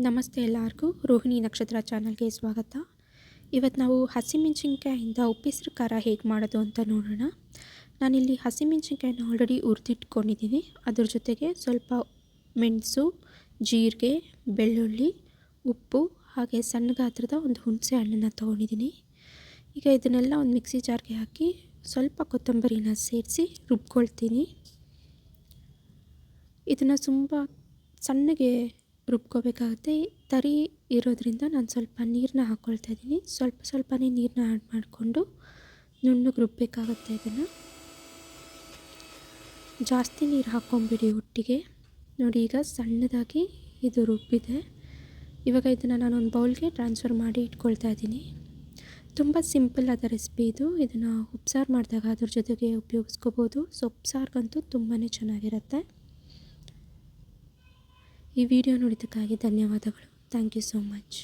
ನಮಸ್ತೆ ಎಲ್ಲರಿಗೂ ರೋಹಿಣಿ ನಕ್ಷತ್ರ ಚಾನಲ್ಗೆ ಸ್ವಾಗತ. ಇವತ್ತು ನಾವು ಹಸಿಮೆಣಸಿನ್ಕಾಯಿಂದ ಉಪ್ಪೆಸರು ಖಾರ ಹೇಗೆ ಮಾಡೋದು ಅಂತ ನೋಡೋಣ. ನಾನಿಲ್ಲಿ ಹಸಿಮೆಣಸಿನ್ಕಾಯಿನ ಆಲ್ರೆಡಿ ಹುರಿದಿಟ್ಕೊಂಡಿದ್ದೀನಿ. ಅದ್ರ ಜೊತೆಗೆ ಸ್ವಲ್ಪ ಮೆಣಸು, ಜೀರಿಗೆ, ಬೆಳ್ಳುಳ್ಳಿ, ಉಪ್ಪು ಹಾಗೆ ಸಣ್ಣ ಗಾತ್ರದ ಒಂದು ಹುಣಸೆ ಹಣ್ಣನ್ನು ತೊಗೊಂಡಿದ್ದೀನಿ. ಈಗ ಇದನ್ನೆಲ್ಲ ಒಂದು ಮಿಕ್ಸಿ ಜಾರ್ಗೆ ಹಾಕಿ ಸ್ವಲ್ಪ ಕೊತ್ತಂಬರಿನ ಸೇರಿಸಿ ರುಬ್ಕೊಳ್ತೀನಿ. ಇದನ್ನು ತುಂಬ ಸಣ್ಣಗೆ ರುಬ್ಕೋಬೇಕಾಗುತ್ತೆ. ತರಿ ಇರೋದ್ರಿಂದ ನಾನು ಸ್ವಲ್ಪ ನೀರನ್ನ ಹಾಕ್ಕೊಳ್ತಾ ಇದ್ದೀನಿ. ಸ್ವಲ್ಪನೇ ನೀರನ್ನ ಆ್ಯಡ್ ಮಾಡಿಕೊಂಡು ನುಣ್ಣಗೆ ರುಬ್ಬಬೇಕಾಗುತ್ತೆ. ಇದನ್ನು ಜಾಸ್ತಿ ನೀರು ಹಾಕ್ಕೊಂಬಿಡಿ ಒಟ್ಟಿಗೆ. ನೋಡಿ, ಈಗ ಸಣ್ಣದಾಗಿ ಇದು ರುಬ್ಬಿದೆ. ಇವಾಗ ಇದನ್ನು ನಾನೊಂದು ಬೌಲ್ಗೆ ಟ್ರಾನ್ಸ್ಫರ್ ಮಾಡಿ ಇಟ್ಕೊಳ್ತಾ ಇದ್ದೀನಿ. ತುಂಬ ಸಿಂಪಲ್ ಆದ ರೆಸಿಪಿ ಇದು. ಇದನ್ನು ಉಪ್ಸಾರು ಮಾಡಿದಾಗ ಅದ್ರ ಜೊತೆಗೆ ಉಪಯೋಗಿಸ್ಕೋಬೋದು. ಸೊಪ್ಪು ಸಾರಿಗಂತೂ ತುಂಬಾ ಚೆನ್ನಾಗಿರುತ್ತೆ. ಈ ವಿಡಿಯೋ ನೋಡಿದ್ದಕ್ಕಾಗಿ ಧನ್ಯವಾದಗಳು. Thank you so much.